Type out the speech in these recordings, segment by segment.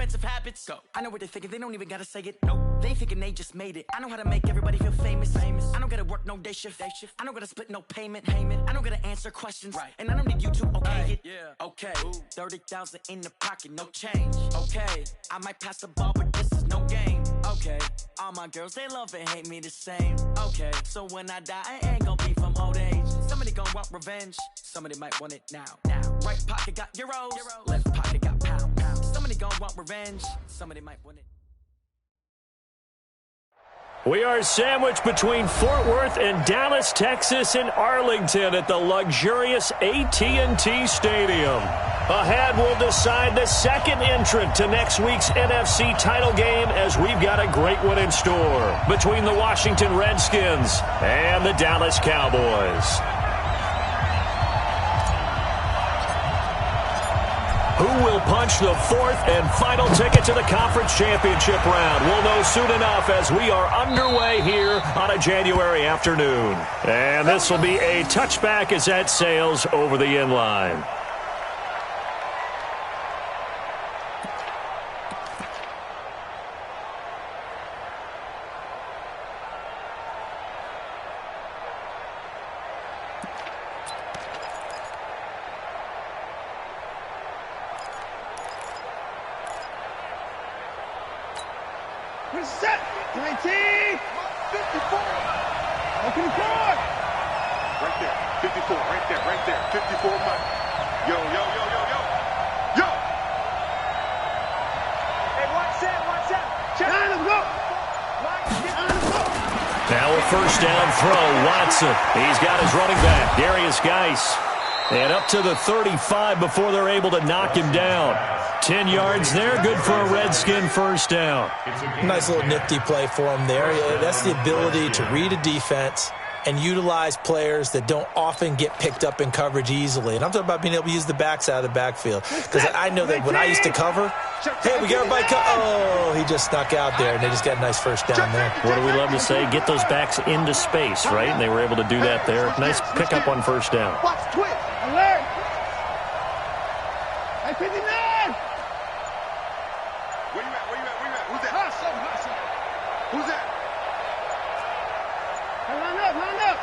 expensive habits. Go. I know what they're thinking, they don't even gotta say it. Nope. They thinking they just made it. I know how to make everybody feel famous. I don't gotta work no day shift. I don't gotta split no payment. I don't gotta answer questions. Right. And I don't need you to okay it. Yeah. Okay. 30,000 in the pocket, no change. Okay. I might pass the ball, but this is no game. Okay. All my girls, they love and hate me the same. Okay. So when I die, I ain't gonna be from old age. Somebody gonna want revenge. Somebody might want it now. Right pocket got euros. Left pocket got pounds. Somebody gonna want revenge. Somebody might want it. We are sandwiched between Fort Worth and Dallas, Texas, and Arlington at the luxurious AT&T Stadium. Ahead, we'll decide the second entrant to next week's NFC title game, as we've got a great one in store between the Washington Redskins and the Dallas Cowboys. Who will punch the fourth and final ticket to the conference championship round? We'll know soon enough as we are underway here on a January afternoon. And this will be a touchback as that sails over the end line. Set, 19, 54. Open the court. Right there, 54, right there, 54 Mike. Yo. Hey, one set. Check. Let's go. Now a first down throw, Watson. He's got his running back, Darius Geis. And up to the 35 before they're able to knock him down. 10 yards there, good for a Redskin first down. Nice little nifty play for him there. That's the ability to read a defense and utilize players that don't often get picked up in coverage easily. And I'm talking about being able to use the backs out of the backfield. Because I know that when I used to cover, hey, we got everybody oh, he just snuck out there, and they just got a nice first down there. What do we love to say? Get those backs into space, right? And they were able to do that there. Nice pickup on first down. Watch, twitch, alert. Hey, 59. Where you at? Who's that? Hustle. Who's that? Hey, line up.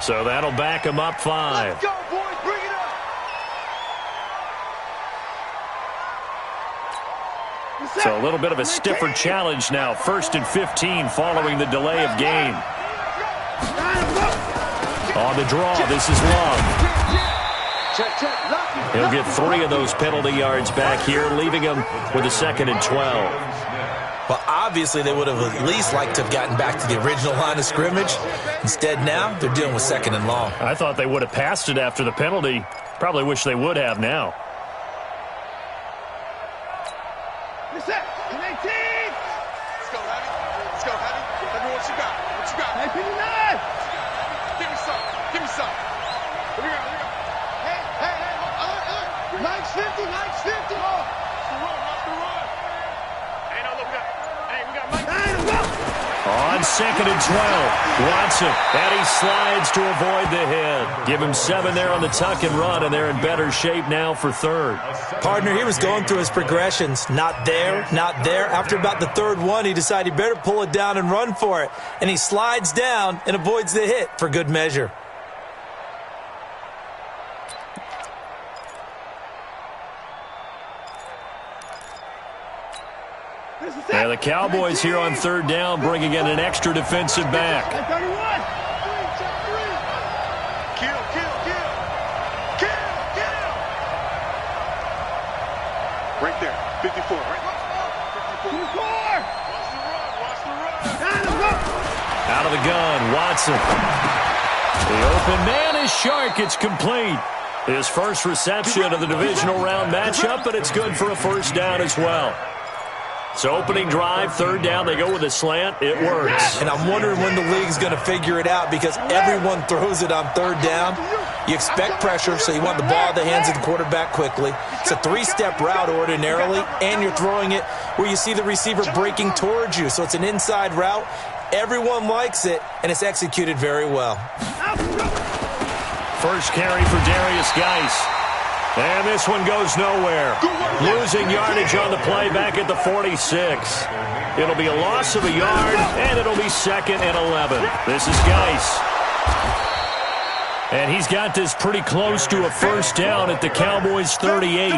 So that'll back him up 5. Let's go, boys. Bring it up. So a little bit of a stiffer challenge now. 1st and 15 following the delay of game. On the draw, this is Love. He'll get 3 of those penalty yards back here, leaving him with a 2nd and 12. Well, obviously they would have at least liked to have gotten back to the original line of scrimmage. Instead now, they're dealing with 2nd and long. I thought they would have passed it after the penalty. Probably wish they would have now. Let's go, Heavy. Tell me what you got. Hey, 59. Give me some. Here we go. Hey. 950. Watch the run. Hey, no, look, we got Mike. On 2nd and 12, Watson, and he slides to avoid the hit. Give him 7 there on the tuck and run, and they're in better shape now for 3rd. Partner, he was going through his progressions. Not there. After about the 3rd one, he decided he better pull it down and run for it. And he slides down and avoids the hit for good measure. Yeah, the Cowboys here on 3rd down, bringing in an extra defensive back. Kill. Right there, 54. Right there. 54. Watch the run. Out of the gun, Watson. The open man is Shark. It's complete. His first reception of the divisional round matchup, but it's good for a first down as well. So opening drive, 3rd down, they go with a slant. It works. And I'm wondering when the league's going to figure it out, because everyone throws it on 3rd down. You expect pressure, so you want the ball in the hands of the quarterback quickly. It's a 3-step route ordinarily, and you're throwing it where you see the receiver breaking towards you. So it's an inside route. Everyone likes it, and it's executed very well. First carry for Darius Geis. And this one goes nowhere. Losing yardage on the play back at the 46. It'll be a loss of a yard, and it'll be 2nd and 11. This is Geis. And he's got this pretty close to a first down at the Cowboys' 38.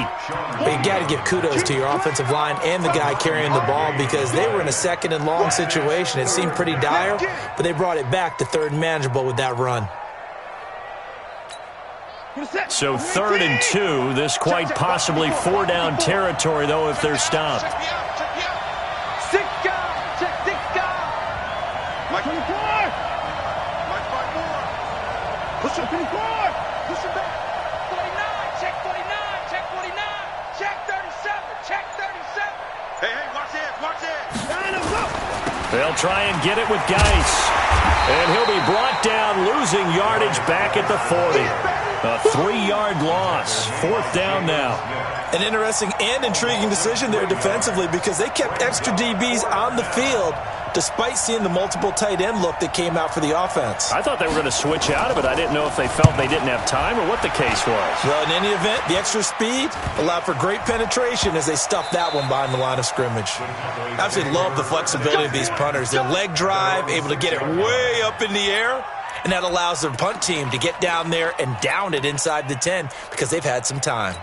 But you got to give kudos to your offensive line and the guy carrying the ball because they were in a 2nd and long situation. It seemed pretty dire, but they brought it back to 3rd and manageable with that run. So 3rd and 2. This quite possibly 4-down territory, though, if they're stopped. Six guard. Check 6 guard. Mike 24. Mike 5-4. Push him 24. Push him back. 49. Check 49. Check 49. Check 37. Check 37. Hey, watch this. Watch this. They'll try and get it with Geis. And he'll be brought down, losing yardage back at the 40. A 3-yard loss. 4th down now. An interesting and intriguing decision there defensively because they kept extra DBs on the field despite seeing the multiple tight end look that came out for the offense. I thought they were going to switch out of it. I didn't know if they felt they didn't have time or what the case was. Well, in any event, the extra speed allowed for great penetration as they stuffed that one behind the line of scrimmage. I absolutely love the flexibility of these punters. Their leg drive, able to get it way up in the air, and that allows their punt team to get down there and down it inside the 10 because they've had some time.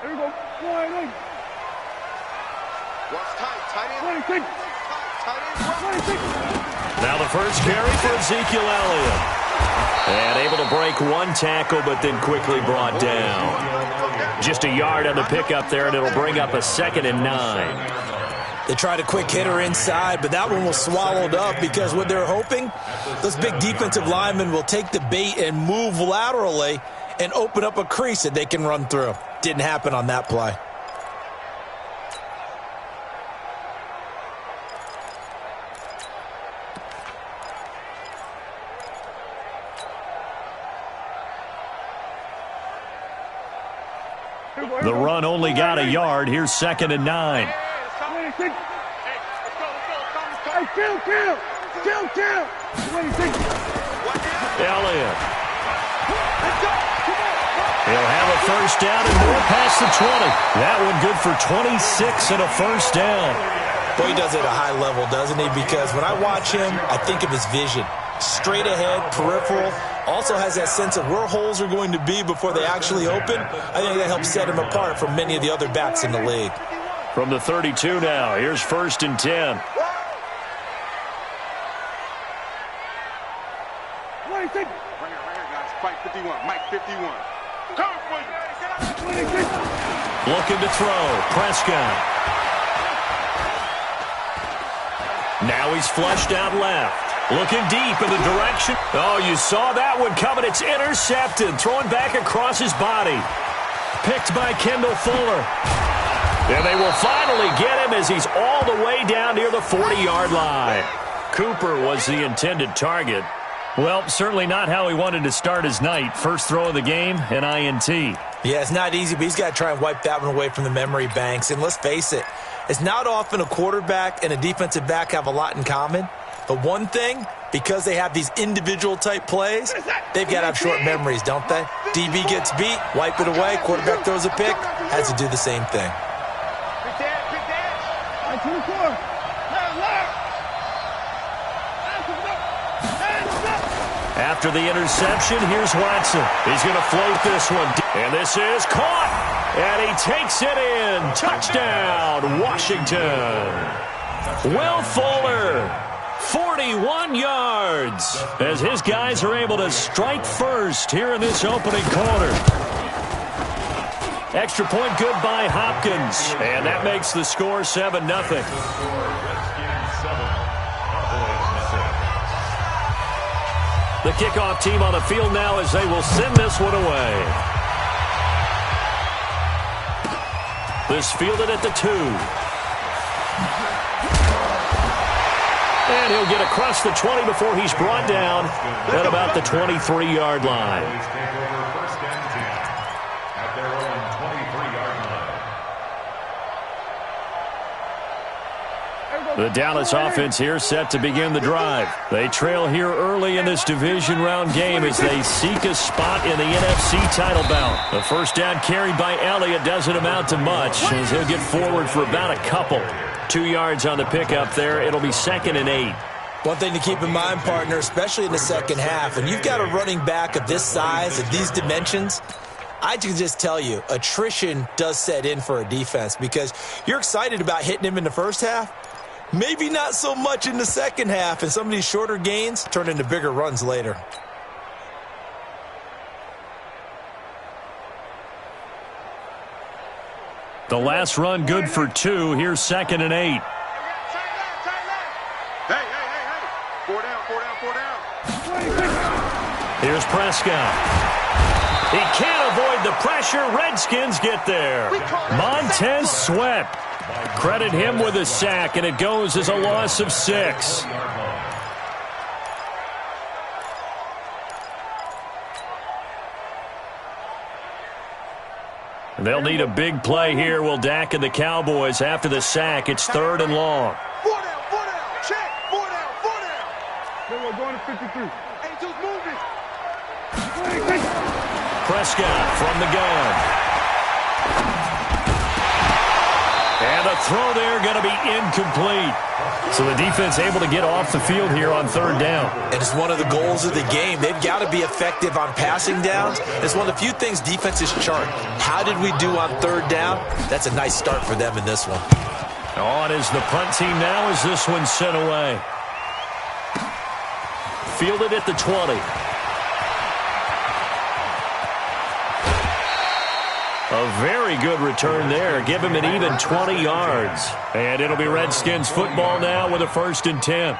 Here we go. Tight end. Now the first carry for Ezekiel Elliott. And able to break one tackle, but then quickly brought down. Just a yard on the pickup there, and it'll bring up a 2nd and 9. They tried a quick hitter inside, but that one was swallowed up because what they're hoping, those big defensive linemen will take the bait and move laterally and open up a crease that they can run through. Didn't happen on that play. The run only got a yard. Here's 2nd and 9. Elliott. He'll have a first down and more past the 20. That one good for 26 and a first down. Boy, he does it at a high level, doesn't he? Because when I watch him, I think of his vision. Straight ahead, peripheral. Also has that sense of where holes are going to be before they actually open. I think that helps set him apart from many of the other backs in the league. From the 32 now, here's 1st and 10. Right here, guys. Fight 51. Mike 51. Come for you. Looking to throw. Prescott. Now he's flushed out left. Looking deep in the direction. Oh, you saw that one coming. It's intercepted. Throwing back across his body. Picked by Kendall Fuller. And they will finally get him as he's all the way down near the 40-yard line. Cooper was the intended target. Well, certainly not how he wanted to start his night. First throw of the game, an INT. Yeah, it's not easy, but he's got to try and wipe that one away from the memory banks. And let's face it, it's not often a quarterback and a defensive back have a lot in common. But one thing, because they have these individual type plays, they've got to have short memories, don't they? DB gets beat, wipe it away, quarterback throws a pick, has to do the same thing. After the interception, here's Watson. He's going to float this one. And this is caught. And he takes it in. Touchdown, Washington. Will Fuller, 41 yards, as his guys are able to strike first here in this opening quarter. Extra point good by Hopkins. And that makes the score 7-0. The kickoff team on the field now as they will send this one away. This fielded at the 2. And he'll get across the 20 before he's brought down at about the 23-yard line. The Dallas offense here set to begin the drive. They trail here early in this division round game as they seek a spot in the NFC title bout. The first down carried by Elliott doesn't amount to much as he'll get forward for about a couple. 2 yards on the pickup there. It'll be 2nd and 8. One thing to keep in mind, partner, especially in the second half, and you've got a running back of this size, of these dimensions, I can just tell you, attrition does set in for a defense because you're excited about hitting him in the first half. Maybe not so much in the second half, and some of these shorter gains turn into bigger runs later. The last run good for 2. Here's 2nd and 8. Hey. 4 down. Here's Prescott. He can't avoid the pressure. Redskins get there. Montez Sweat. Credit him with a sack, and it goes as a loss of 6. They'll need a big play here. Will Dak and the Cowboys after the sack. It's 3rd and long. 4 down. Check. 4 down. We're going to 53. Angels moving. Prescott from the gun. And the throw there going to be incomplete. So the defense able to get off the field here on 3rd down. And it's one of the goals of the game. They've got to be effective on passing downs. It's one of the few things defenses chart. How did we do on 3rd down? That's a nice start for them in this one. On is the punt team now as this one's sent away. Fielded at the 20. A very good return there. Give him an even 20 yards. And it'll be Redskins football now with a 1st and 10.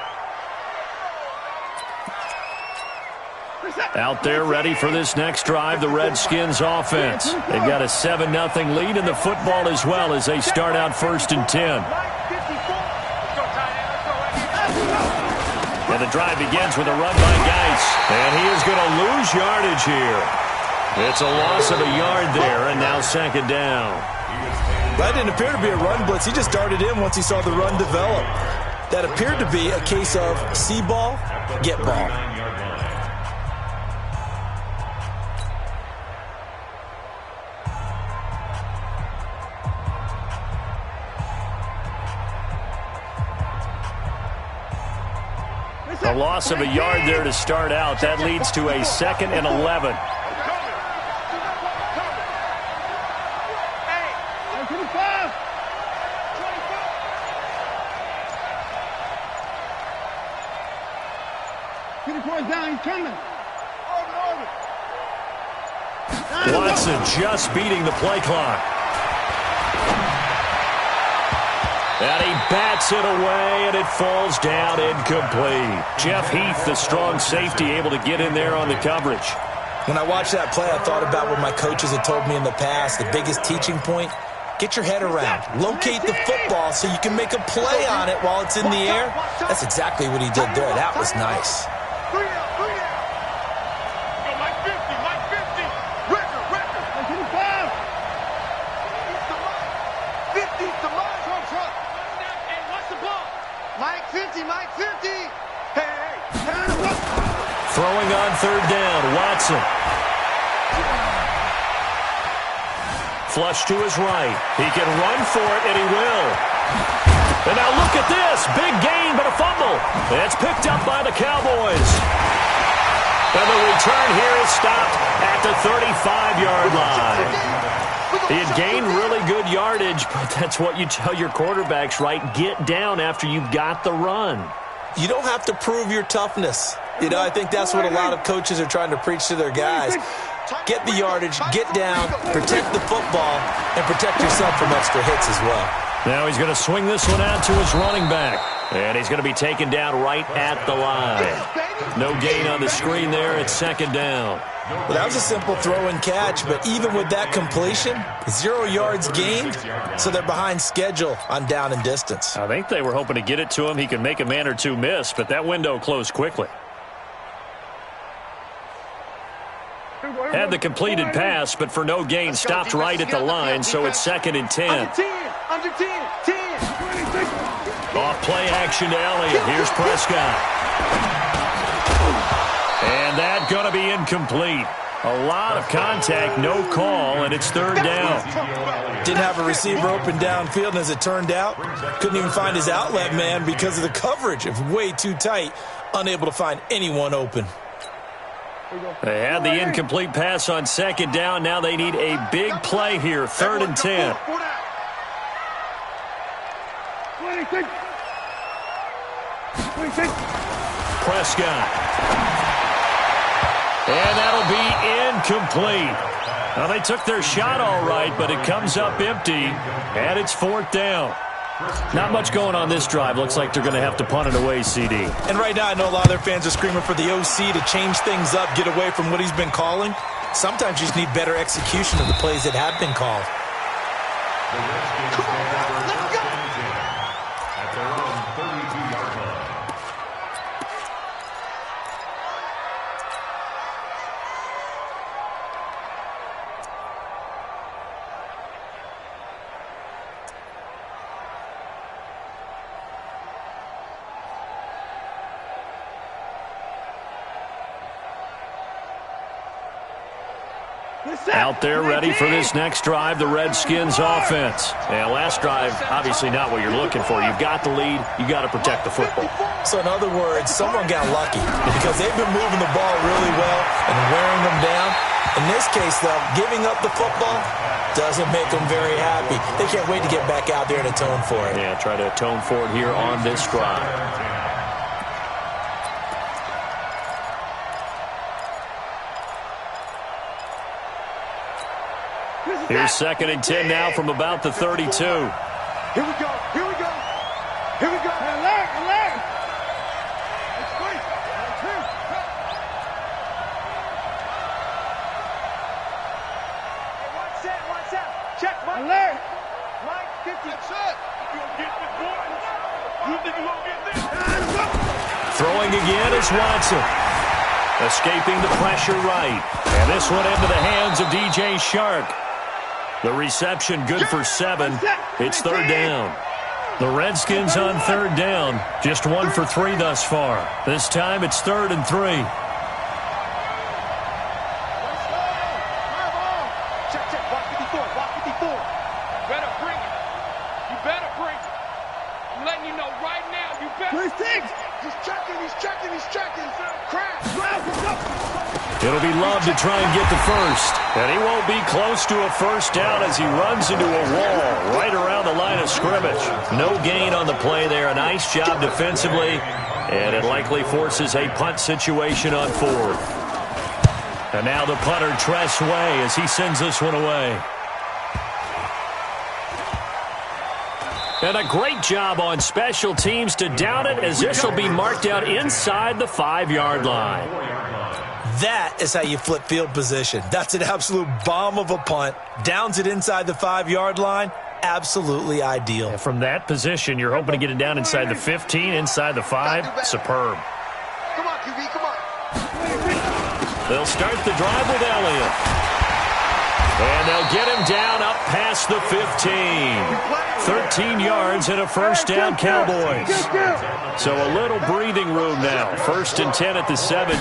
Out there ready for this next drive, the Redskins offense. They've got a 7-0 lead in the football as well as they start out 1st and 10. And the drive begins with a run by Geis. And he is going to lose yardage here. It's a loss of a yard there, and now 2nd down. That didn't appear to be a run blitz. He just darted in once he saw the run develop. That appeared to be a case of see ball, get ball. A loss of a yard there to start out. That leads to a 2nd and 11. Watson just beating the play clock. And he bats it away, and it falls down incomplete. Jeff Heath, the strong safety, able to get in there on the coverage. When I watched that play, I thought about what my coaches had told me in the past. The biggest teaching point, get your head around. Locate the football so you can make a play on it while it's in the air. That's exactly what he did there. That was nice. Throwing on 3rd down, Watson. Flush to his right. He can run for it, and he will. And now look at this. Big gain, but a fumble. It's picked up by the Cowboys. And the return here is stopped at the 35-yard line. He had gained really good yardage, but that's what you tell your quarterbacks, right? Get down after you've got the run. You don't have to prove your toughness. You know, I think that's what a lot of coaches are trying to preach to their guys. Get the yardage, get down, protect the football, and protect yourself from extra hits as well. Now he's going to swing this one out to his running back. And he's going to be taken down right at the line. No gain on the screen there. It's second down. Well, that was a simple throw and catch, but even with that completion, 0 yards gained, so they're behind schedule on down and distance. I think they were hoping to get it to him. He could make a man or two miss, but that window closed quickly. Had the completed pass, but for no gain, stopped right at the line, so it's second and 10. Under 10, 10. Off play action to Elliott. Here's Prescott. And that's going to be incomplete. A lot of contact, no call, and it's third down. Didn't have a receiver open downfield, and as it turned out, couldn't even find his outlet man because of the coverage. It was way too tight, unable to find anyone open. They had the incomplete pass on second down. Now they need a big play here, third and 10. Prescott. And that'll be incomplete. Now, they took their shot all right, but it comes up empty, and it's fourth down. Not much going on this drive. Looks like they're going to have to punt it away, CD. And right now, I know a lot of their fans are screaming for the OC to change things up, get away from what he's been calling. Sometimes you just need better execution of the plays that have been called. Come on, let's go. At their own 32-yard line. Out there ready for this next drive, the Redskins offense. And last drive, obviously not what you're looking for. You've got the lead. You got to protect the football. So in other words, someone got lucky because they've been moving the ball really well and wearing them down. In this case, though, giving up the football doesn't make them very happy. They can't wait to get back out there and atone for it. Yeah, try to atone for it here on this drive. Here's second and 10 now from about the 32. Here we go. Here we go. Here we go. Alert, alert. Watch out. Check, Mike. Alert. Mike, 50. That's it. You gonna get this, boy? You think you gonna get this? Throwing again is Watson. Escaping the pressure right. And this one into the hands of DJ Shark. The reception good for 7. It's third down. The Redskins on third down. Just 1 for 3 thus far. This time it's third and 3. Check. Walk 54. Better bring it. You better bring it. I'm letting you know right now. You better. 36. He's checking. Crash. It'll be Love to try and get the first. And he won't be close to a first down as he runs into a wall right around the line of scrimmage. No gain on the play there. A nice job defensively. And it likely forces a punt situation on fourth. And now the punter, Tress Way, as he sends this one away. And a great job on special teams to down it, as this will be marked out inside the 5-yard line. That is how you flip field position. That's an absolute bomb of a punt. Downs it inside the 5-yard line. Absolutely ideal. And from that position, you're hoping to get it down inside the 15, inside the 5. Superb. Come on, QB, come on. They'll start the drive with Elliott. And they'll get him down up past the 15. 13 yards and a first down, Cowboys. So a little breathing room now. First and 10 at the 17.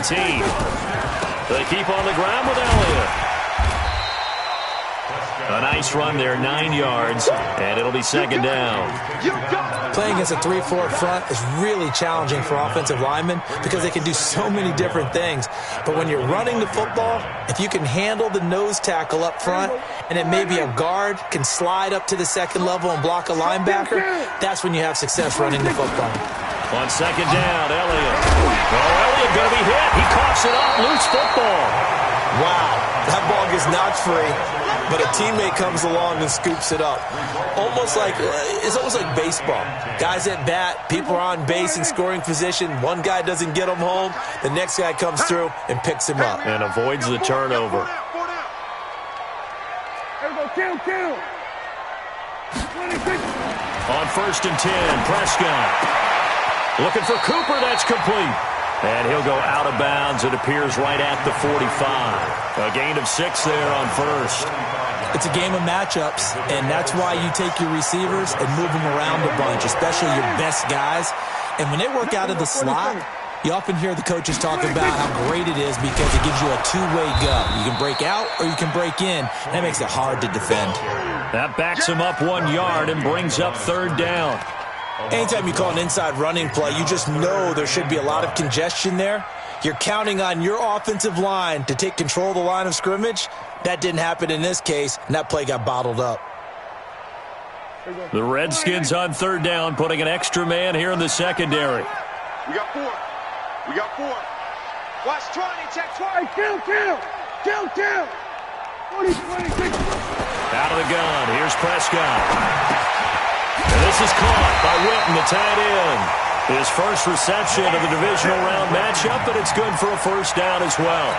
They keep on the ground with Elliott. A nice run there, 9 yards, and it'll be second down. Playing against a 3-4 front is really challenging for offensive linemen because they can do so many different things. But when you're running the football, if you can handle the nose tackle up front, and then maybe a guard can slide up to the second level and block a linebacker, that's when you have success running the football. On second down, Elliott. Well, Elliott going to be hit. He coughs it up, loose football. Wow, that ball is not free, but a teammate comes along and scoops it up. It's almost like baseball. Guys at bat, people are on base in scoring position. One guy doesn't get him home. The next guy comes through and picks him up. And avoids the turnover. Kill. On 1st and 10, Prescott. Looking for Cooper, that's complete. And he'll go out of bounds. It appears right at the 45. A gain of 6 there on 1st. It's a game of matchups, and that's why you take your receivers and move them around a bunch, especially your best guys. And when they work out of the slot, you often hear the coaches talk about how great it is because it gives you a two-way go. You can break out or you can break in. That makes it hard to defend. That backs him up 1 yard and brings up 3rd down. Anytime you call an inside running play, you just know there should be a lot of congestion there. You're counting on your offensive line to take control of the line of scrimmage. That didn't happen in this case, and that play got bottled up. The Redskins on 3rd down, putting an extra man here in the secondary. We got 4. Watch 20, check 20. Kill. 20, 26. Out of the gun, here's Prescott. And this is caught by Witten, the tight end. His first reception of the divisional round matchup, but it's good for a 1st down as well.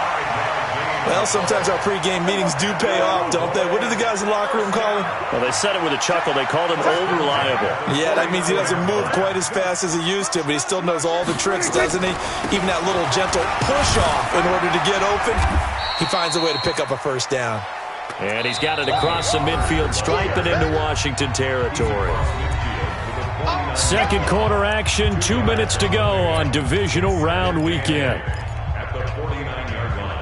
Well, sometimes our pregame meetings do pay off, don't they? What do the guys in the locker room call him? Well, they said it with a chuckle. They called him Old Reliable. Yeah, that means he doesn't move quite as fast as he used to, but he still knows all the tricks, doesn't he? Even that little gentle push-off in order to get open, he finds a way to pick up a 1st down. And he's got it across the midfield stripe and into Washington territory. Second quarter action, 2 minutes to go on divisional round weekend. At the 49-yard line.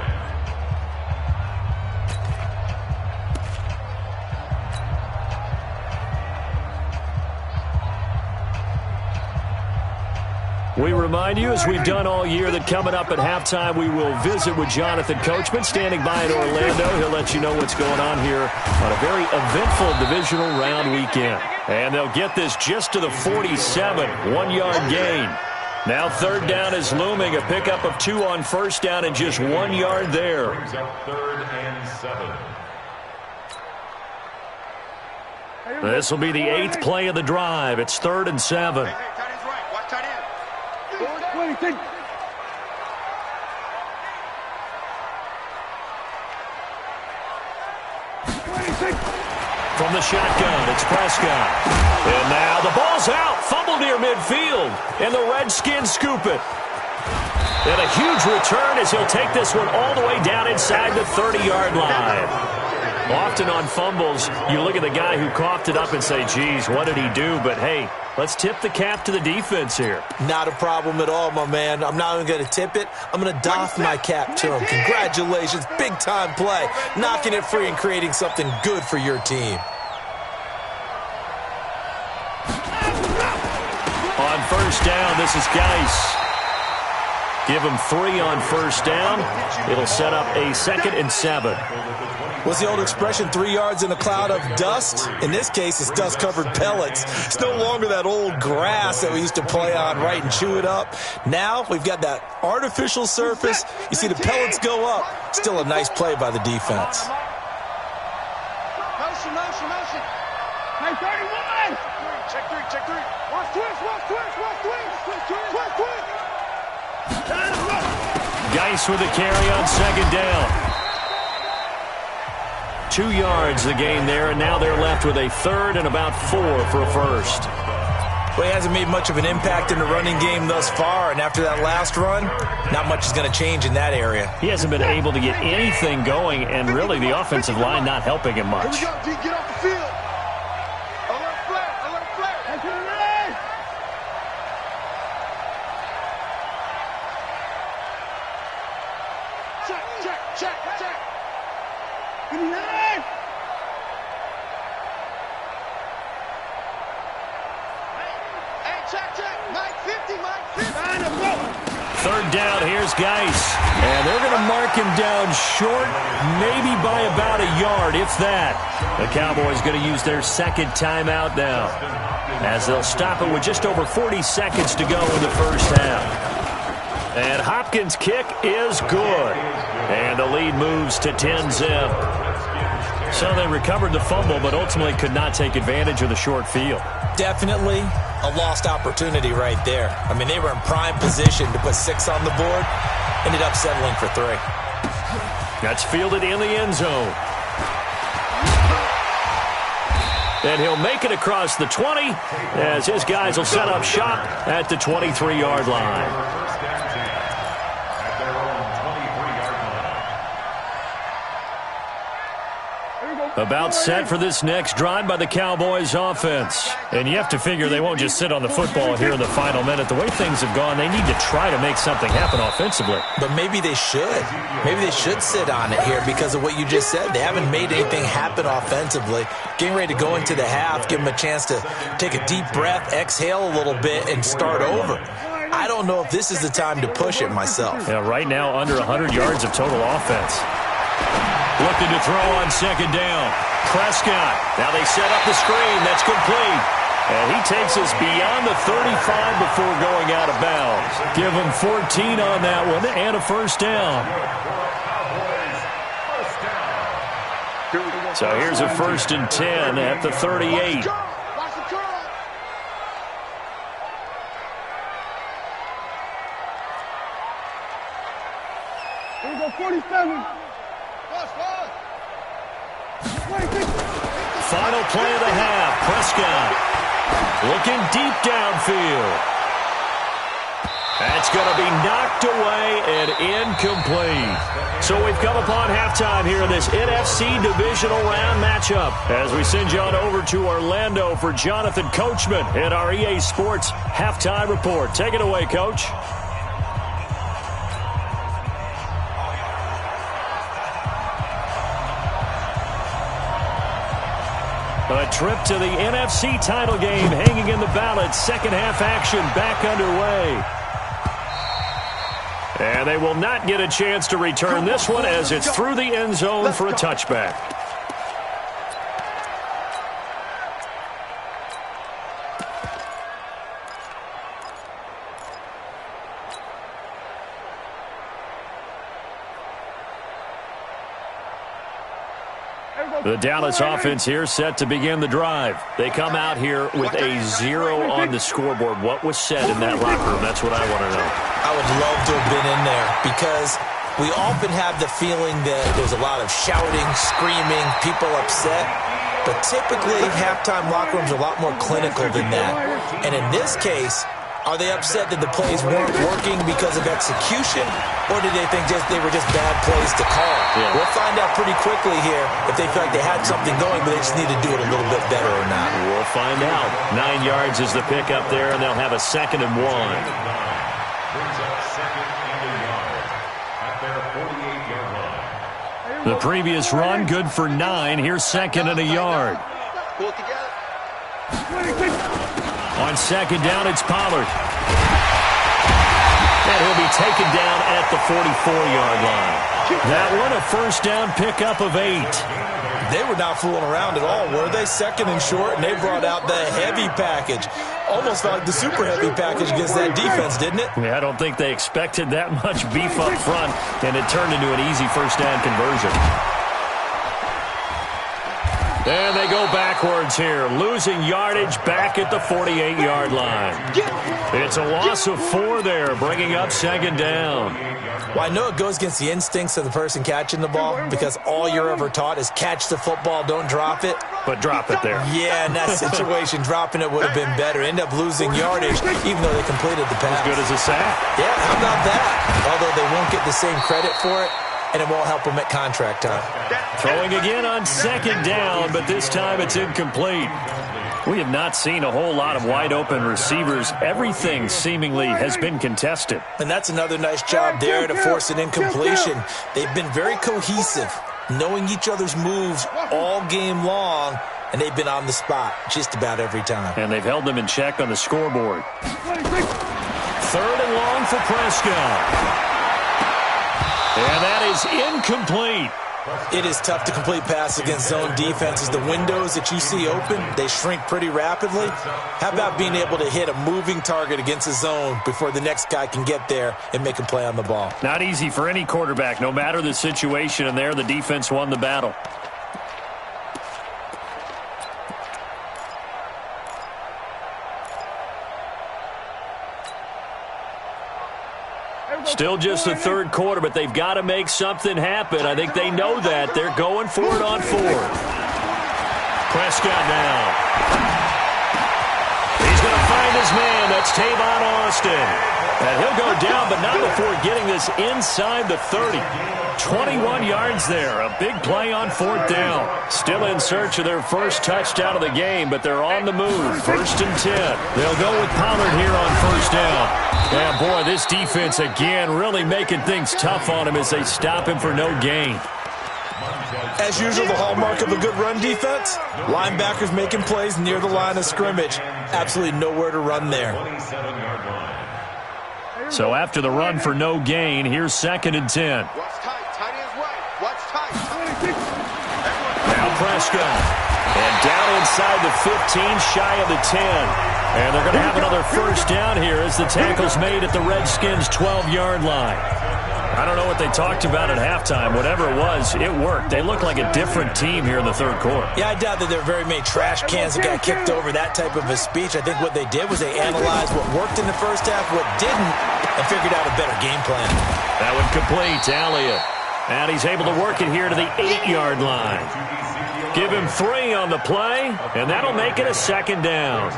We remind you, as we've done all year, that coming up at halftime, we will visit with Jonathan Coachman, standing by in Orlando. He'll let you know what's going on here on a very eventful divisional round weekend. And they'll get this just to the 47, 1-yard gain. Now 3rd down is looming, a pickup of 2 on 1st down and just 1 yard there. Brings up 3rd and 7. This will be the 8th play of the drive. It's 3rd and 7. Tight end's right. Watch tight end. 20. From the shotgun, it's Prescott. And now the ball's out. Fumble near midfield. And the Redskins scoop it. And a huge return as he'll take this one all the way down inside the 30-yard line. Often on fumbles, you look at the guy who coughed it up and say, geez, what did he do? But, hey, let's tip the cap to the defense here. Not a problem at all, my man. I'm not even going to tip it. I'm going to doff my cap to him. Congratulations. Big-time play. Knocking it free and creating something good for your team. On 1st down, this is Geis. Give him 3 on 1st down. It'll set up a 2nd and 7. What's the old expression, 3 yards in a cloud of dust? In this case, it's dust-covered pellets. It's no longer that old grass that we used to play on, right, and chew it up. Now we've got that artificial surface. You see the pellets go up. Still a nice play by the defense. Motion. Hey, 31. Check 3. Watch twist. Geis with the carry on 2nd down. 2 yards the gain there, and now they're left with a 3rd and about 4 for a 1st. Well, he hasn't made much of an impact in the running game thus far, and after that last run, not much is going to change in that area. He hasn't been able to get anything going, and really the offensive line not helping him much. Here we go, D. Get off the field. Alert flare. Check. Give me that. Hey, check. Mike 50. 3rd down, here's Geis. And they're going to mark him down short, maybe by about a yard, if that. The Cowboys going to use their 2nd timeout now, as they'll stop it with just over 40 seconds to go in the 1st half. And Hopkins' kick is good. And the lead moves to 10-zip. So they recovered the fumble, but ultimately could not take advantage of the short field. Definitely a lost opportunity right there. I mean, they were in prime position to put 6 on the board. Ended up settling for 3. That's fielded in the end zone. And he'll make it across the 20 as his guys will set up shop at the 23-yard line. About set for this next drive by the Cowboys offense. And you have to figure they won't just sit on the football here in the final minute. The way things have gone, they need to try to make something happen offensively. But maybe they should. Maybe they should sit on it here because of what you just said. They haven't made anything happen offensively. Getting ready to go into the half, give them a chance to take a deep breath, exhale a little bit, and start over. I don't know if this is the time to push it myself. Yeah, right now under 100 yards of total offense. Looking to throw on second down. Prescott. Now they set up the screen. That's complete. And he takes us beyond the 35 before going out of bounds. Give him 14 on that one and a first down. So here's a 1st and 10 at the 38. Here we go, 47. Final play of the half. Prescott looking deep downfield. That's going to be knocked away and incomplete. So we've come upon halftime here in this NFC Divisional Round matchup as we send you on over to Orlando for Jonathan Coachman in our EA Sports Halftime Report. Take it away, Coach. A trip to the NFC title game hanging in the balance. Second half action back underway. And they will not get a chance to return this one as it's through the end zone for a touchback. The Dallas offense here set to begin the drive. They come out here with a 0 on the scoreboard. What was said in that locker room? That's what I want to know. I would love to have been in there because we often have the feeling that there's a lot of shouting, screaming, people upset. But typically, halftime locker rooms are a lot more clinical than that. And in this case, are they upset that the plays weren't working because of execution, or did they think they were just bad plays to call? Yeah. We'll find out pretty quickly here if they feel like they had something going, but they just need to do it a little bit better or not. We'll find out. 9 yards is the pick up there, and they'll have a 2nd and 1. Brings up 2nd and a yard at their 48-yard line. The previous run, good for 9. Here's 2nd and a yard. Pull it together. On 2nd down, it's Pollard. And he'll be taken down at the 44-yard line. That one, a 1st down pickup of 8. They were not fooling around at all, were they? 2nd and short, and they brought out the heavy package. Almost like the super heavy package against that defense, didn't it? Yeah, I don't think they expected that much beef up front, and it turned into an easy 1st down conversion. And they go backwards here, losing yardage back at the 48-yard line. It's a loss of 4 there, bringing up 2nd down. Well, I know it goes against the instincts of the person catching the ball because all you're ever taught is catch the football, don't drop it. But drop it there. Yeah, in that situation, dropping it would have been better. End up losing yardage, even though they completed the pass. As good as a sack. Yeah, how about that? Although they won't get the same credit for it, and it won't help them at contract time. Throwing again on 2nd down, but this time it's incomplete. We have not seen a whole lot of wide-open receivers. Everything seemingly has been contested. And that's another nice job there to force an incompletion. They've been very cohesive, knowing each other's moves all game long, and they've been on the spot just about every time. And they've held them in check on the scoreboard. 3rd and long for Prescott. And that is incomplete. It is tough to complete passes against zone defenses. The windows that you see open, they shrink pretty rapidly. How about being able to hit a moving target against a zone before the next guy can get there and make a play on the ball? Not easy for any quarterback, no matter the situation, and there the defense won the battle. Still just the third quarter, but they've got to make something happen. I think they know that. They're going for it on fourth. Prescott now. He's going to find his man. That's Tavon Austin. And he'll go down, but not before getting this inside the 30. 21 yards there. A big play on fourth down. Still in search of their first touchdown of the game, but they're on the move. 1st and 10. They'll go with Pollard here on first down. Yeah, boy, this defense again really making things tough on him as they stop him for no gain. As usual, the hallmark of a good run defense, linebackers making plays near the line of scrimmage. Absolutely nowhere to run there. So after the run for no gain, here's 2nd and 10. Watch tight. Tight ends right. Watch tight. Now Prescott. And down inside the 15, shy of the 10. And they're going to have another first down here as the tackle's made at the Redskins' 12-yard line. I don't know what they talked about at halftime. Whatever it was, it worked. They look like a different team here in the third quarter. Yeah, I doubt that there are very many trash cans that got kicked over that type of a speech. I think what they did was they analyzed what worked in the first half, what didn't, and figured out a better game plan. That would complete to Elliott. And he's able to work it here to the 8-yard line. Give him 3 on the play, and that'll make it a 2nd down.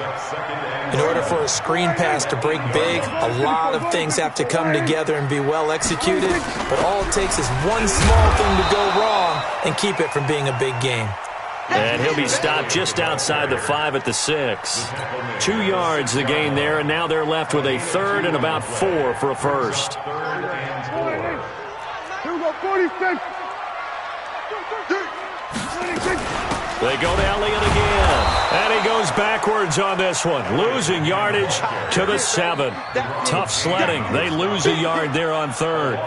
In order for a screen pass to break big, a lot of things have to come together and be well executed. But all it takes is one small thing to go wrong and keep it from being a big game. And he'll be stopped just outside the 5 at the 6. 2 yards the gain there, and now they're left with a 3rd and about 4 for a first. Here we go, 46. They go to Elliott again. And he goes backwards on this one. Losing yardage to the 7. Tough sledding. They lose a yard there on 3rd.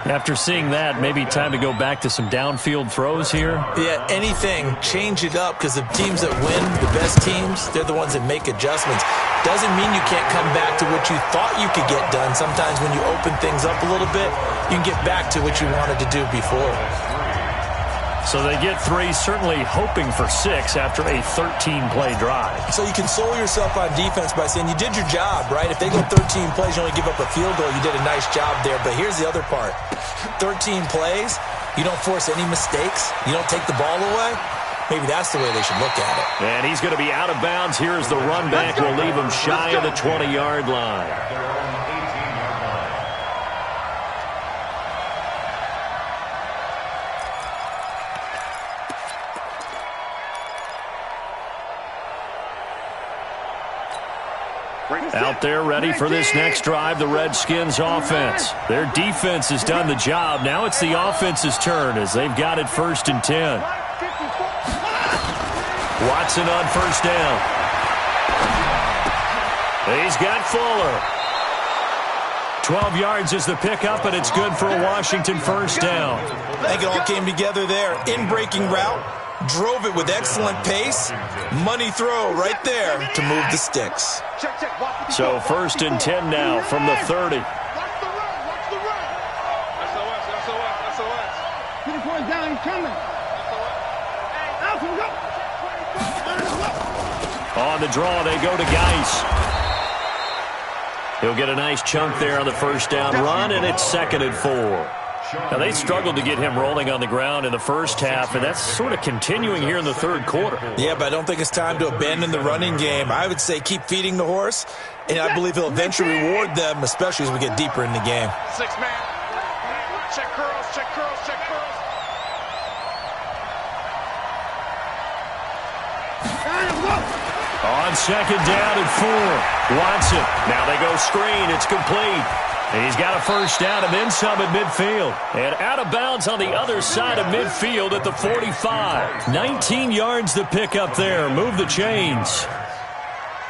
After seeing that, maybe time to go back to some downfield throws here. Yeah, anything. Change it up because the teams that win, the best teams, they're the ones that make adjustments. Doesn't mean you can't come back to what you thought you could get done. Sometimes when you open things up a little bit, you can get back to what you wanted to do before. So they get 3, certainly hoping for 6 after a 13-play drive. So you console yourself on defense by saying you did your job, right? If they go 13 plays, you only give up a field goal, you did a nice job there. But here's the other part. 13 plays, you don't force any mistakes, you don't take the ball away. Maybe that's the way they should look at it. And he's going to be out of bounds. Here's the run back. We'll leave him shy of the 20-yard line. Out there ready for this next drive, the Redskins offense. Their defense has done the job. Now it's the offense's turn as they've got it 1st and 10. Watson on first down. He's got Fuller. 12 yards is the pickup, and it's good for a Washington first down. I think it all came together there. In-breaking route, drove it with excellent pace. Money throw right there to move the sticks. So 1st and 10 now from the 30. Watch the run. SOS. Get the point down, he's coming. On the draw, they go to Geis. He'll get a nice chunk there on the first down run, and it's 2nd and 4. Now, they struggled to get him rolling on the ground in the first half, and that's sort of continuing here in the third quarter. Yeah, but I don't think it's time to abandon the running game. I would say keep feeding the horse, and I believe he'll eventually reward them, especially as we get deeper in the game. 6-man. Check curls. On 2nd down and 4. Watson. Now they go screen. It's complete. He's got a first down and then some at midfield. And out of bounds on the other side of midfield at the 45. 19 yards to pick up there. Move the chains.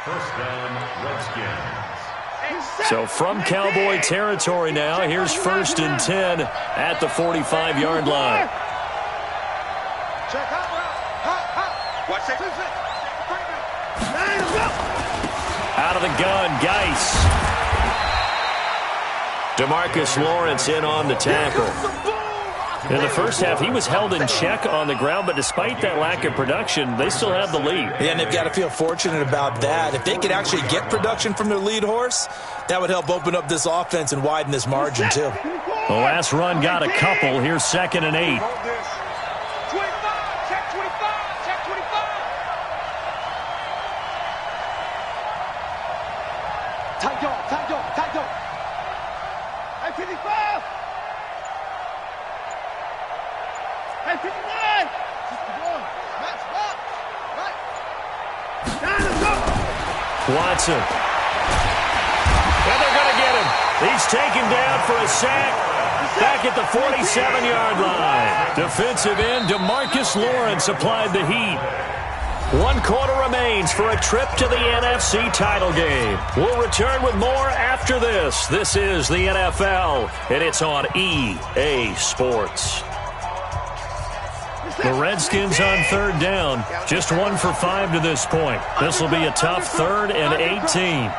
First down, Redskins. So from Cowboy territory now, here's 1st and 10 at the 45-yard line. Check hot route. Watch that. Out of the gun, Geis. DeMarcus Lawrence in on the tackle. In the first half, he was held in check on the ground, but despite that lack of production, they still have the lead. Yeah, and they've got to feel fortunate about that. If they could actually get production from their lead horse, that would help open up this offense and widen this margin, too. The last run got a couple. Here's 2nd and 8. 25, check 25, check 25. Tight dog, tight dog, tight dog. Hey, 55. Hey, 59. Match up. Right. Down and go. Watson. And they're going to get him. He's taken down for a sack back at the 47-yard line. Defensive end DeMarcus Lawrence applied the heat. 1 quarter remains for a trip to the NFC title game. We'll return with more after this. This is the NFL, and it's on EA Sports. The Redskins on 3rd down. Just 1 for 5 to this point. This will be a tough 3rd and 18.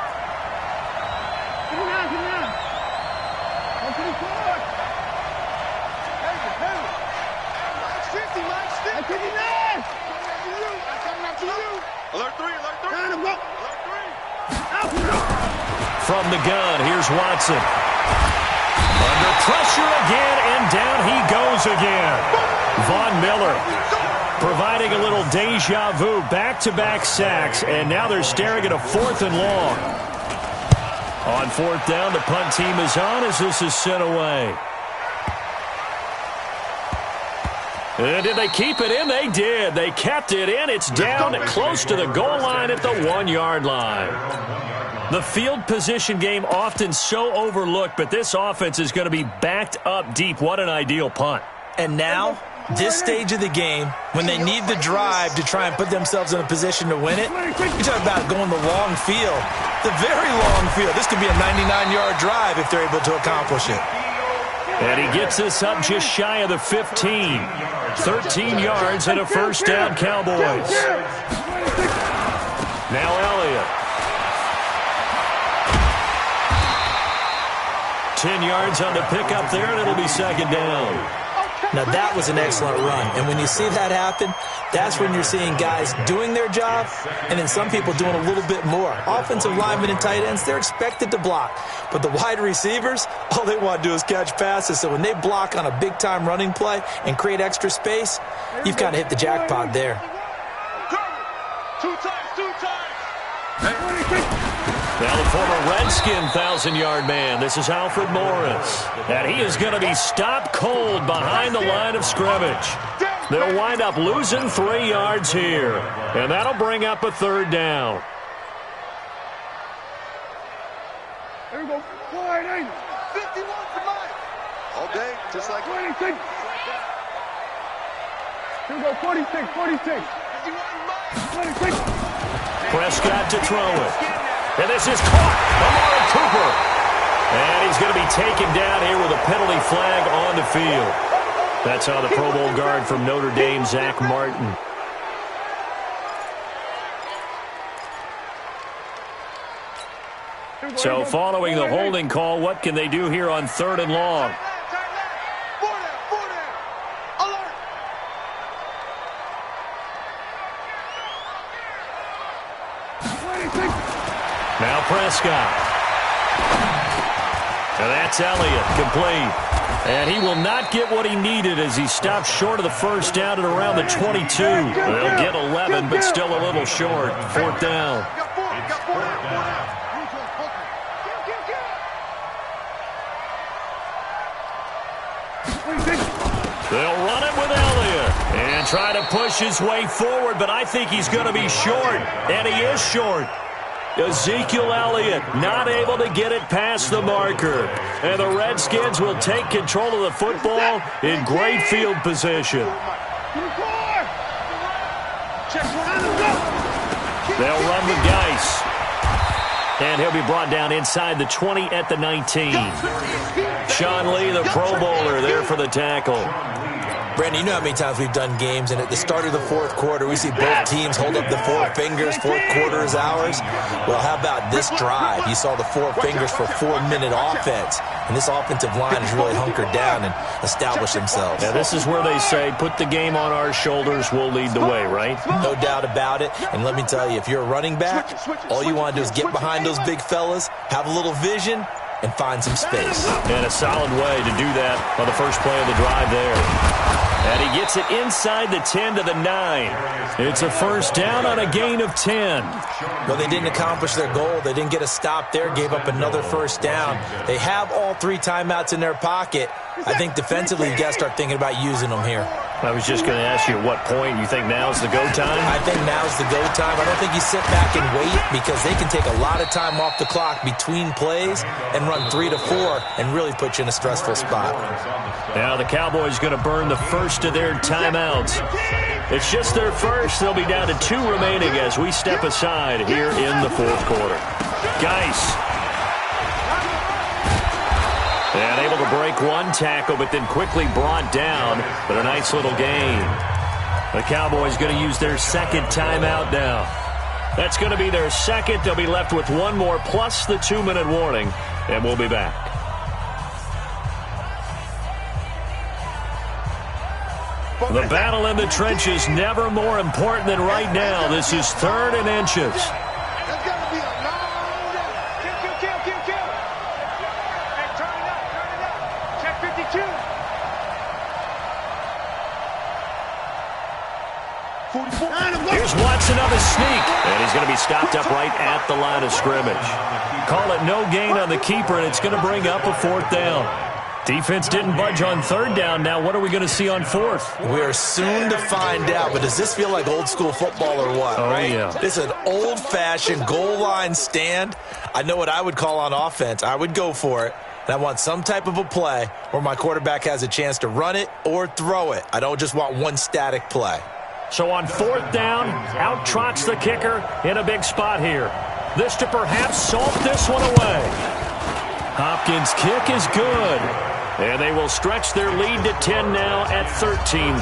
From the gun, here's Watson. Under pressure again, and down he goes again. Von Miller providing a little deja vu, back-to-back sacks, and now they're staring at a 4th and long. On 4th down, the punt team is on as this is sent away. And did they keep it in? They did. They kept it in. It's down close to the goal line at the 1-yard line. The field position game often so overlooked, but this offense is going to be backed up deep. What an ideal punt. And now, this stage of the game, when they need the drive to try and put themselves in a position to win it, you talk about going the long field, the very long field. This could be a 99-yard drive if they're able to accomplish it. And he gets us up just shy of the 15. 13 yards and a 1st down, Cowboys. Now Elliott. 10 yards on the pickup there, and it'll be 2nd down. Now, that was an excellent run. And when you see that happen, that's when you're seeing guys doing their job and then some people doing a little bit more. Offensive linemen and tight ends, they're expected to block. But the wide receivers, all they want to do is catch passes. So when they block on a big-time running play and create extra space, you've kind of hit the jackpot there. 2 times. Now the former Redskin 1,000-yard man. This is Alfred Morris. And he is going to be stopped cold behind the line of scrimmage. They'll wind up losing 3 yards here. And that'll bring up a 3rd down. Here we go. 51 for Mike. All day, just like 26. Here we go. 46. 26. Prescott to throw it. And this is caught. Amari Cooper. And he's going to be taken down here with a penalty flag on the field. That's on the Pro Bowl guard from Notre Dame, Zach Martin. So following the holding call, what can they do here on 3rd and long? Now Prescott. And that's Elliott, complete. And he will not get what he needed as he stopped short of the 1st down at around the 22. They'll get 11, but still a little short. 4th down. They'll run it with Elliott and try to push his way forward, but I think he's going to be short, and he is short. Ezekiel Elliott not able to get it past the marker. And the Redskins will take control of the football in great field position. They'll run with Geis. And he'll be brought down inside the 20 at the 19. Sean Lee, the Pro Bowler, there for the tackle. Brandon, you know how many times we've done games, and at the start of the fourth quarter, we see both teams hold up the four fingers, fourth quarter is ours. Well, how about this drive? You saw the four fingers for 4-minute offense, and this offensive line has really hunkered down and established themselves. Yeah, this is where they say, put the game on our shoulders, we'll lead the way, right? No doubt about it, and let me tell you, if you're a running back, all you want to do is get behind those big fellas, have a little vision, and find some space. And a solid way to do that on the first play of the drive there. And he gets it inside the 10 to the 9. It's a first down on a gain of 10. Well, they didn't accomplish their goal. They didn't get a stop there, gave up another first down. They have all 3 timeouts in their pocket. I think defensively, you got to start thinking about using them here. I was just going to ask you at what point you think now's the go time? I think now's the go time. I don't think you sit back and wait because they can take a lot of time off the clock between plays and run 3 to 4 and really put you in a stressful spot. Now the Cowboys going to burn the first of their timeouts. It's just their first. They'll be down to 2 remaining as we step aside here in the fourth quarter. Geis. And able to break one tackle, but then quickly brought down. But a nice little gain. The Cowboys going to use their second timeout now. That's going to be their second. They'll be left with one more plus the 2-minute warning. And we'll be back. The battle in the trenches never more important than right now. This is 3rd and inches. That's got to be a long day. Kill. Hey, turn it up. Check 52. 44. Here's Watson on the sneak. And he's going to be stopped up right at the line of scrimmage. Call it no gain on the keeper, and it's going to bring up a 4th down. Defense didn't budge on 3rd down. Now what are we going to see on 4th? We are soon to find out, but does this feel like old school football or what? Oh, right? Yeah. This is an old-fashioned goal line stand. I know what I would call on offense. I would go for it. And I want some type of a play where my quarterback has a chance to run it or throw it. I don't just want one static play. So on 4th down, out trots the kicker in a big spot here. This to perhaps salt this one away. Hopkins' kick is good. And they will stretch their lead to 10 now at 13-3.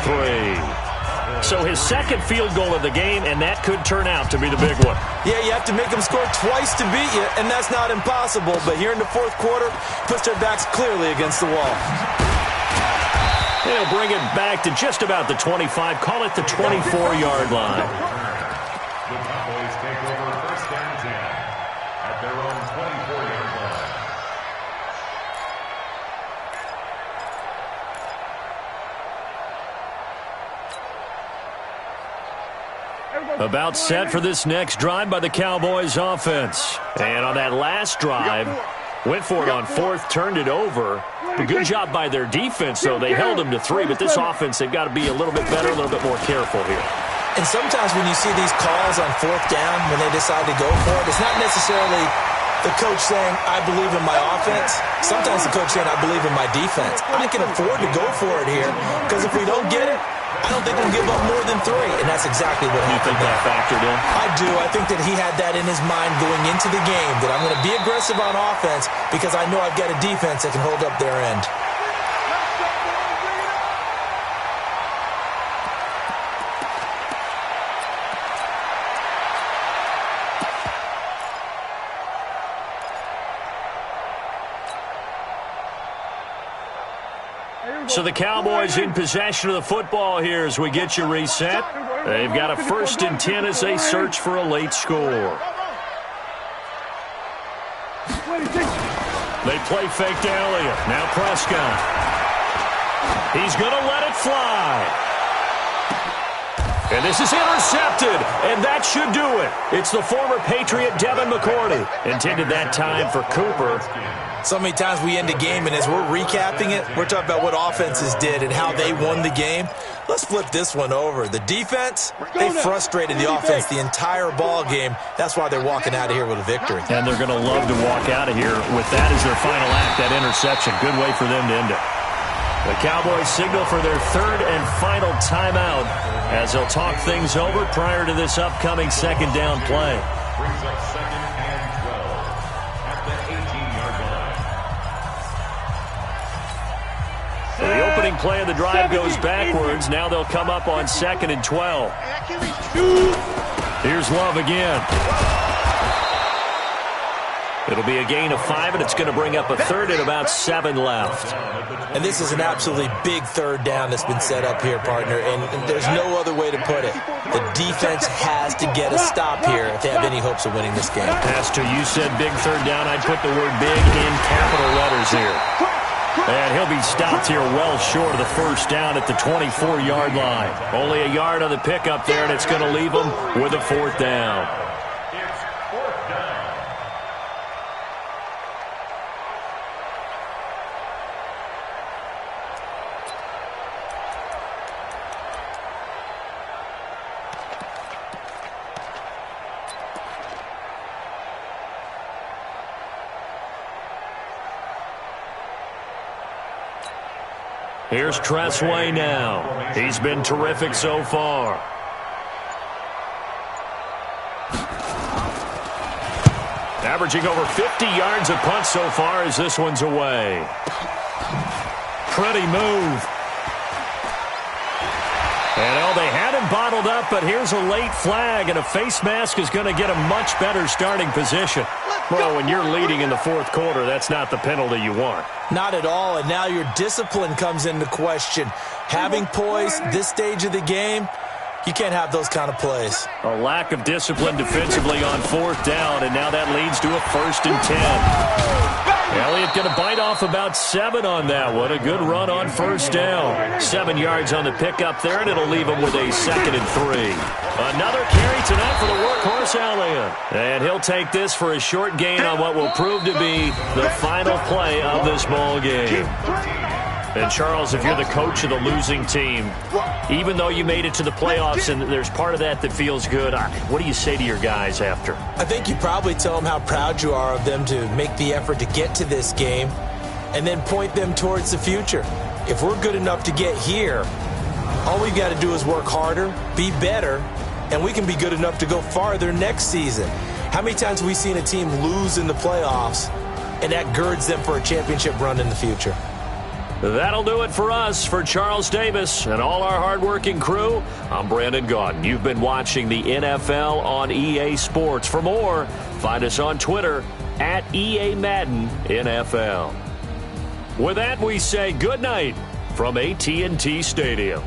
So his second field goal of the game, and that could turn out to be the big one. Yeah, you have to make them score twice to beat you, and that's not impossible. But here in the fourth quarter, puts their backs clearly against the wall. They'll bring it back to just about the 25, call it the 24-yard line. The Cowboys take over first down 10 at their own 24-yard line. About set for this next drive by the Cowboys offense. And on that last drive, went for it on 4th, turned it over. A good job by their defense, though. They held them to 3, but this offense, they've got to be a little bit better, a little bit more careful here. And sometimes when you see these calls on 4th down, when they decide to go for it, it's not necessarily the coach saying, I believe in my offense. Sometimes the coach saying, I believe in my defense. I can afford to go for it here, because if we don't get it, I don't think we'll give up more than 3, and that's exactly what happened. You think that factored in? I do. I think that he had that in his mind going into the game, that I'm going to be aggressive on offense because I know I've got a defense that can hold up their end. So the Cowboys in possession of the football here as we get you reset. They've got a 1st and 10 as they search for a late score. They play fake to Elliott. Now Prescott. He's going to let it fly. And this is intercepted, and that should do it. It's the former Patriot Devin McCourty. Intended that time for Cooper. So many times we end a game, and as we're recapping it, we're talking about what offenses did and how they won the game. Let's flip this one over. The defense, they frustrated the offense the entire ball game. That's why they're walking out of here with a victory. And they're going to love to walk out of here with that as their final act, that interception. Good way for them to end it. The Cowboys signal for their 3rd and final timeout as they'll talk things over prior to this upcoming 2nd down play. Brings up 2nd and 12 at the 18-yard line. So the opening opening play of the drive goes backwards. Now they'll come up on 2nd and 12. Here's Love again. It'll be a gain of 5, and it's going to bring up a third and about 7 left. And this is an absolutely big third down that's been set up here, partner, and there's no other way to put it. The defense has to get a stop here if they have any hopes of winning this game. Pastor, you said big third down. I'd put the word big in capital letters here. And he'll be stopped here well short of the first down at the 24-yard line. Only a yard on the pickup there, and it's going to leave him with a 4th down. Here's Tressway now. He's been terrific so far. Averaging over 50 yards a punt so far as this one's away. Pretty move. And they had him bottled up, but here's a late flag, and a face mask is going to get a much better starting position. Well, when you're leading in the 4th quarter, that's not the penalty you want. Not at all, and now your discipline comes into question. Having poise this stage of the game, you can't have those kind of plays. A lack of discipline defensively on 4th down, and now that leads to a 1st and 10. Elliott going to bite off about 7 on that one. A good run on 1st down. 7 yards on the pickup there, and it'll leave him with a 2nd and 3. Another carry tonight for the workhorse Elliott. And he'll take this for a short gain on what will prove to be the final play of this ball game. And, Charles, if you're the coach of the losing team, even though you made it to the playoffs and there's part of that that feels good, what do you say to your guys after? I think you probably tell them how proud you are of them to make the effort to get to this game and then point them towards the future. If we're good enough to get here, all we've got to do is work harder, be better, and we can be good enough to go farther next season. How many times have we seen a team lose in the playoffs, and that girds them for a championship run in the future? That'll do it for us. For Charles Davis and all our hardworking crew, I'm Brandon Gaudin. You've been watching the NFL on EA Sports. For more, find us on Twitter at EA Madden NFL. With that, we say good night from AT&T Stadium.